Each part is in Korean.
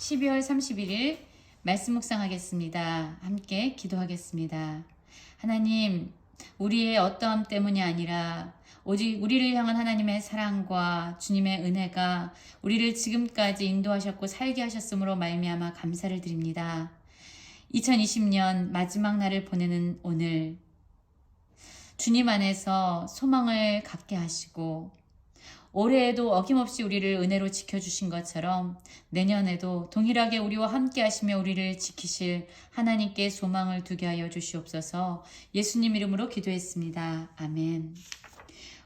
12월 31일 말씀 묵상하겠습니다. 함께 기도하겠습니다. 하나님, 우리의 어떠함 때문이 아니라 오직 우리를 향한 하나님의 사랑과 주님의 은혜가 우리를 지금까지 인도하셨고 살게 하셨으므로 말미암아 감사를 드립니다. 2020년 마지막 날을 보내는 오늘, 주님 안에서 소망을 갖게 하시고 올해에도 어김없이 우리를 은혜로 지켜주신 것처럼 내년에도 동일하게 우리와 함께 하시며 우리를 지키실 하나님께 소망을 두게 하여 주시옵소서. 예수님 이름으로 기도했습니다. 아멘.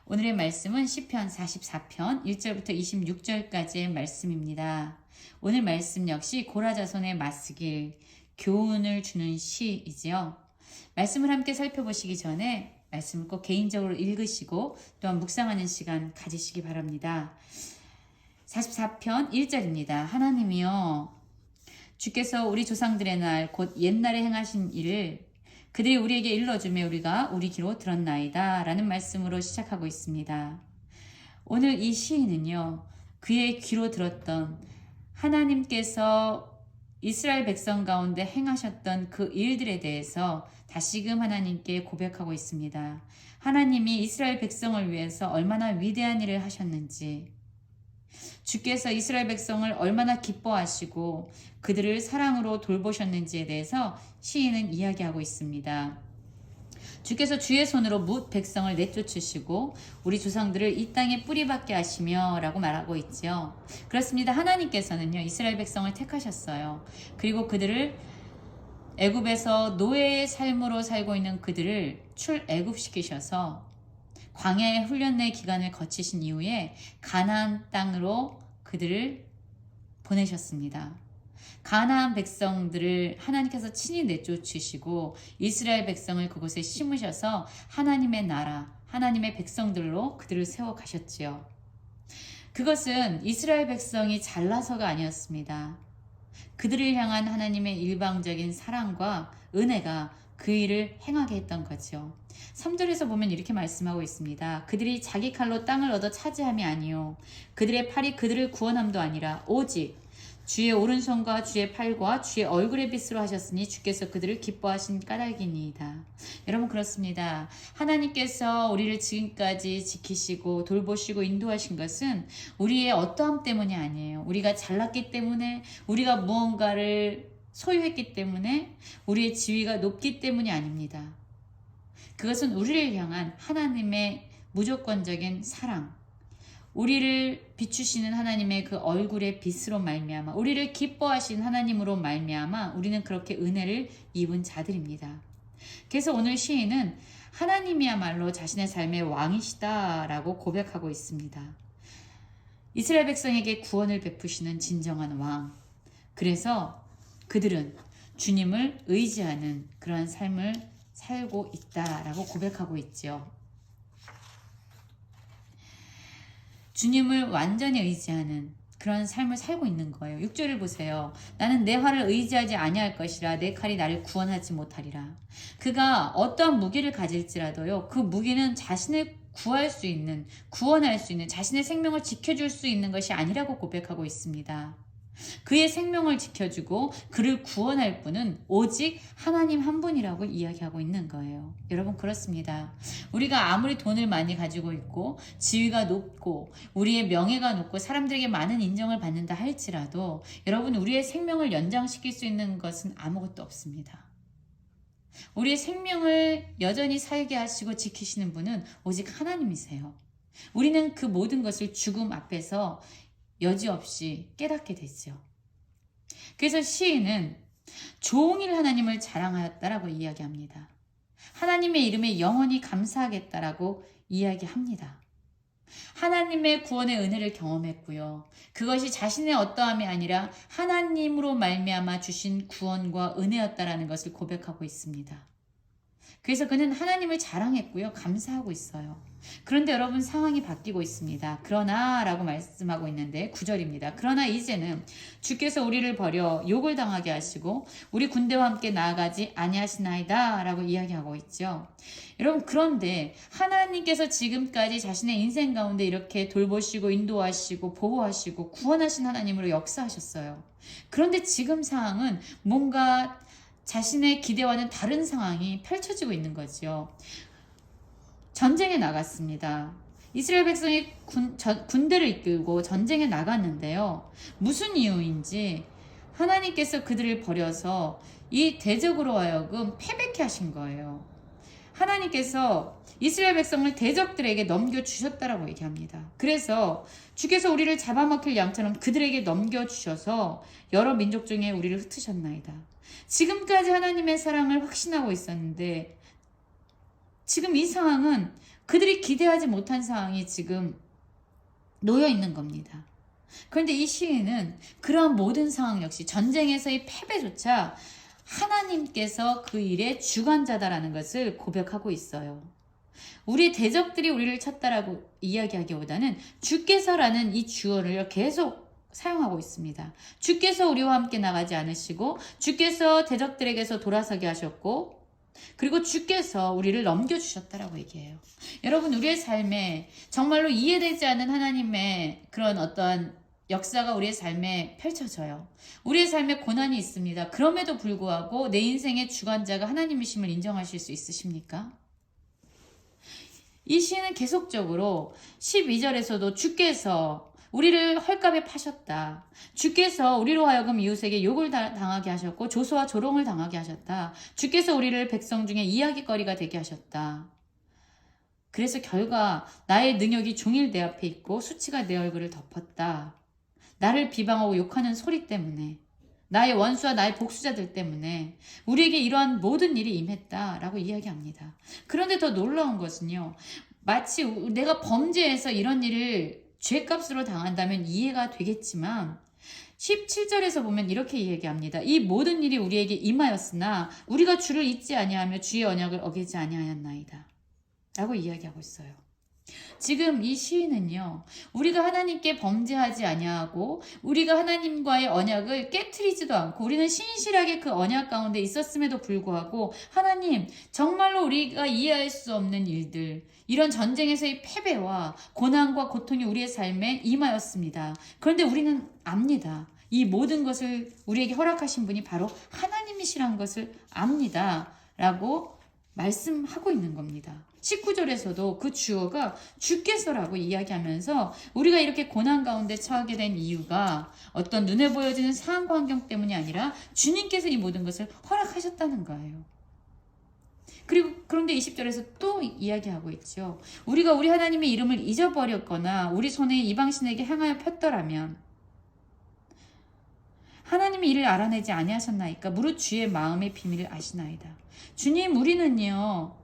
오늘의 말씀은 시편 44편 1절부터 26절까지의 말씀입니다. 오늘 말씀 역시 고라자손의 맞쓰길, 교훈을 주는 시이지요. 말씀을 함께 살펴보시기 전에 말씀을 꼭 개인적으로 읽으시고 또한 묵상하는 시간 가지시기 바랍니다. 44편 1절입니다. 하나님이여, 주께서 우리 조상들의 날 곧 옛날에 행하신 일을 그들이 우리에게 일러주며 우리가 우리 귀로 들었나이다 라는 말씀으로 시작하고 있습니다. 오늘 이 시인은요, 그의 귀로 들었던 하나님께서 이스라엘 백성 가운데 행하셨던 그 일들에 대해서 다시금 하나님께 고백하고 있습니다. 하나님이 이스라엘 백성을 위해서 얼마나 위대한 일을 하셨는지, 주께서 이스라엘 백성을 얼마나 기뻐하시고 그들을 사랑으로 돌보셨는지에 대해서 시인은 이야기하고 있습니다. 주께서 주의 손으로 뭇 백성을 내쫓으시고 우리 조상들을 이 땅에 뿌리박게 하시며 라고 말하고 있죠. 그렇습니다. 하나님께서는요, 이스라엘 백성을 택하셨어요. 그리고 그들을 애굽에서 노예의 삶으로 살고 있는 그들을 출애굽시키셔서 광야의 훈련의 기간을 거치신 이후에 가나안 땅으로 그들을 보내셨습니다. 가나안 백성들을 하나님께서 친히 내쫓으시고 이스라엘 백성을 그곳에 심으셔서 하나님의 나라, 하나님의 백성들로 그들을 세워 가셨지요. 그것은 이스라엘 백성이 잘나서가 아니었습니다. 그들을 향한 하나님의 일방적인 사랑과 은혜가 그 일을 행하게 했던 거죠. 3절에서 보면 이렇게 말씀하고 있습니다. 그들이 자기 칼로 땅을 얻어 차지함이 아니요 그들의 팔이 그들을 구원함도 아니라 오직 주의 오른손과 주의 팔과 주의 얼굴의 빛으로 하셨으니 주께서 그들을 기뻐하신 까닭이니이다. 여러분, 그렇습니다. 하나님께서 우리를 지금까지 지키시고 돌보시고 인도하신 것은 우리의 어떠함 때문이 아니에요. 우리가 잘났기 때문에, 우리가 무언가를 소유했기 때문에, 우리의 지위가 높기 때문이 아닙니다. 그것은 우리를 향한 하나님의 무조건적인 사랑, 우리를 비추시는 하나님의 그 얼굴의 빛으로 말미암아, 우리를 기뻐하신 하나님으로 말미암아 우리는 그렇게 은혜를 입은 자들입니다. 그래서 오늘 시인은 하나님이야말로 자신의 삶의 왕이시다라고 고백하고 있습니다. 이스라엘 백성에게 구원을 베푸시는 진정한 왕. 그래서 그들은 주님을 의지하는 그러한 삶을 살고 있다라고 고백하고 있지요. 주님을 완전히 의지하는 그런 삶을 살고 있는 거예요. 6절을 보세요. 나는 내 활을 의지하지 아니할 것이라 내 칼이 나를 구원하지 못하리라. 그가 어떠한 무기를 가질지라도요, 그 무기는 자신을 구원할 수 있는, 자신의 생명을 지켜줄 수 있는 것이 아니라고 고백하고 있습니다. 그의 생명을 지켜주고 그를 구원할 분은 오직 하나님 한 분이라고 이야기하고 있는 거예요. 여러분, 그렇습니다. 우리가 아무리 돈을 많이 가지고 있고 지위가 높고 우리의 명예가 높고 사람들에게 많은 인정을 받는다 할지라도 여러분, 우리의 생명을 연장시킬 수 있는 것은 아무것도 없습니다. 우리의 생명을 여전히 살게 하시고 지키시는 분은 오직 하나님이세요. 우리는 그 모든 것을 죽음 앞에서 여지없이 깨닫게 되죠. 그래서 시인은 종일 하나님을 자랑하였다라고 이야기합니다. 하나님의 이름에 영원히 감사하겠다라고 이야기합니다. 하나님의 구원의 은혜를 경험했고요. 그것이 자신의 어떠함이 아니라 하나님으로 말미암아 주신 구원과 은혜였다라는 것을 고백하고 있습니다. 그래서 그는 하나님을 자랑했고요. 감사하고 있어요. 그런데 여러분 상황이 바뀌고 있습니다. 그러나 라고 말씀하고 있는데 9절입니다. 그러나 이제는 주께서 우리를 버려 욕을 당하게 하시고 우리 군대와 함께 나아가지 아니하시나이다 라고 이야기하고 있죠. 여러분 그런데 하나님께서 지금까지 자신의 인생 가운데 이렇게 돌보시고 인도하시고 보호하시고 구원하신 하나님으로 역사하셨어요. 그런데 지금 상황은 뭔가 자신의 기대와는 다른 상황이 펼쳐지고 있는 거죠. 전쟁에 나갔습니다. 이스라엘 백성이 군대를 이끌고 전쟁에 나갔는데요. 무슨 이유인지 하나님께서 그들을 버려서 이 대적으로 하여금 패배케 하신 거예요. 하나님께서 이스라엘 백성을 대적들에게 넘겨주셨다라고 얘기합니다. 그래서 주께서 우리를 잡아먹힐 양처럼 그들에게 넘겨주셔서 여러 민족 중에 우리를 흩으셨나이다. 지금까지 하나님의 사랑을 확신하고 있었는데 지금 이 상황은 그들이 기대하지 못한 상황이 지금 놓여 있는 겁니다. 그런데 이 시인은 그러한 모든 상황 역시 전쟁에서의 패배조차 하나님께서 그 일의 주관자다라는 것을 고백하고 있어요. 우리 대적들이 우리를 쳤다라고 이야기하기보다는 주께서라는 이 주어를 계속 사용하고 있습니다. 주께서 우리와 함께 나가지 않으시고 주께서 대적들에게서 돌아서게 하셨고 그리고 주께서 우리를 넘겨주셨다라고 얘기해요. 여러분 우리의 삶에 정말로 이해되지 않는 하나님의 그런 어떤 역사가 우리의 삶에 펼쳐져요. 우리의 삶에 고난이 있습니다. 그럼에도 불구하고 내 인생의 주관자가 하나님이심을 인정하실 수 있으십니까? 이 시는 계속적으로 12절에서도 주께서 우리를 헐값에 파셨다. 주께서 우리로 하여금 이웃에게 욕을 당하게 하셨고 조소와 조롱을 당하게 하셨다. 주께서 우리를 백성 중에 이야기거리가 되게 하셨다. 그래서 결과 나의 능력이 종일 내 앞에 있고 수치가 내 얼굴을 덮었다. 나를 비방하고 욕하는 소리 때문에 나의 원수와 나의 복수자들 때문에 우리에게 이러한 모든 일이 임했다라고 이야기합니다. 그런데 더 놀라운 것은요. 마치 내가 범죄해서 이런 일을 죄값으로 당한다면 이해가 되겠지만 17절에서 보면 이렇게 이야기합니다. 이 모든 일이 우리에게 임하였으나 우리가 주를 잊지 아니하며 주의 언약을 어기지 아니하였나이다. 라고 이야기하고 있어요. 지금 이 시인은요. 우리가 하나님께 범죄하지 아니하고 우리가 하나님과의 언약을 깨트리지도 않고 우리는 신실하게 그 언약 가운데 있었음에도 불구하고 하나님 정말로 우리가 이해할 수 없는 일들 이런 전쟁에서의 패배와 고난과 고통이 우리의 삶에 임하였습니다. 그런데 우리는 압니다. 이 모든 것을 우리에게 허락하신 분이 바로 하나님이시란 것을 압니다. 라고 말씀하고 있는 겁니다. 19절에서도 그 주어가 주께서라고 이야기하면서 우리가 이렇게 고난 가운데 처하게 된 이유가 어떤 눈에 보여지는 상황 환경 때문이 아니라 주님께서 이 모든 것을 허락하셨다는 거예요. 그런데 20절에서 또 이야기하고 있죠. 우리가 우리 하나님의 이름을 잊어버렸거나 우리 손에 이방신에게 향하여 폈더라면 하나님이 이를 알아내지 아니하셨나이까 무릇 주의 마음의 비밀을 아시나이다. 주님 우리는요.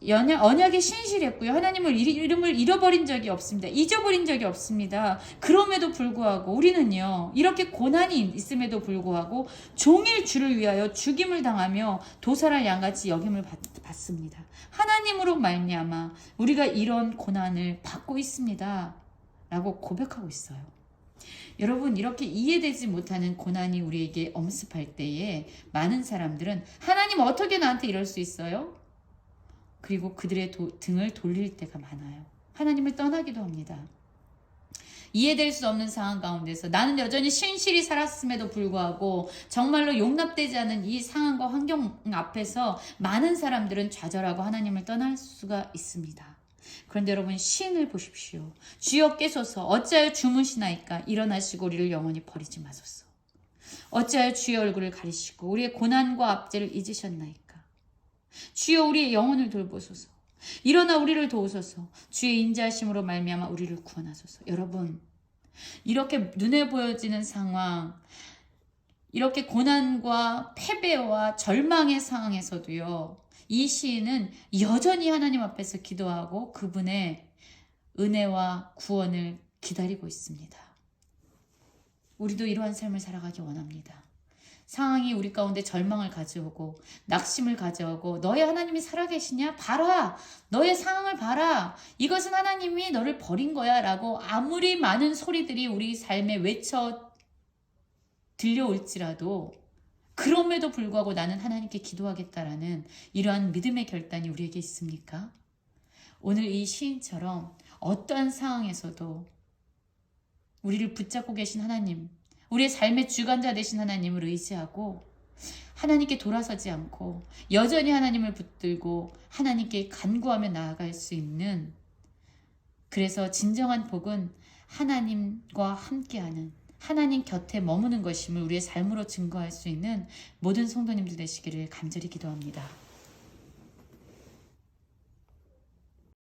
언약에 신실했고요. 하나님을 이름을 잃어버린 적이 없습니다. 잊어버린 적이 없습니다. 그럼에도 불구하고 우리는요. 이렇게 고난이 있음에도 불구하고 종일 주를 위하여 죽임을 당하며 도살할 양같이 여김을 받습니다. 하나님으로 말미암아 우리가 이런 고난을 받고 있습니다. 라고 고백하고 있어요. 여러분 이렇게 이해되지 못하는 고난이 우리에게 엄습할 때에 많은 사람들은 하나님 어떻게 나한테 이럴 수 있어요? 그리고 그들의 등을 돌릴 때가 많아요. 하나님을 떠나기도 합니다. 이해될 수 없는 상황 가운데서 나는 여전히 신실히 살았음에도 불구하고 정말로 용납되지 않은 이 상황과 환경 앞에서 많은 사람들은 좌절하고 하나님을 떠날 수가 있습니다. 그런데 여러분 시인을 보십시오. 주여 깨소서 어찌하여 주무시나이까 일어나시고 우리를 영원히 버리지 마소서. 어찌하여 주의 얼굴을 가리시고 우리의 고난과 압제를 잊으셨나이까. 주여 우리의 영혼을 돌보소서. 일어나 우리를 도우소서. 주의 인자하심으로 말미암아 우리를 구원하소서. 여러분 이렇게 눈에 보여지는 상황 이렇게 고난과 패배와 절망의 상황에서도요. 이 시인은 여전히 하나님 앞에서 기도하고 그분의 은혜와 구원을 기다리고 있습니다. 우리도 이러한 삶을 살아가기 원합니다. 상황이 우리 가운데 절망을 가져오고 낙심을 가져오고 너의 하나님이 살아계시냐? 봐라. 너의 상황을 봐라. 이것은 하나님이 너를 버린 거야 라고 아무리 많은 소리들이 우리 삶에 외쳐 들려올지라도 그럼에도 불구하고 나는 하나님께 기도하겠다라는 이러한 믿음의 결단이 우리에게 있습니까? 오늘 이 시인처럼 어떠한 상황에서도 우리를 붙잡고 계신 하나님, 우리의 삶의 주관자 되신 하나님을 의지하고 하나님께 돌아서지 않고 여전히 하나님을 붙들고 하나님께 간구하며 나아갈 수 있는, 그래서 진정한 복은 하나님과 함께하는, 하나님 곁에 머무는 것임을 우리의 삶으로 증거할 수 있는 모든 성도님들 되시기를 간절히 기도합니다.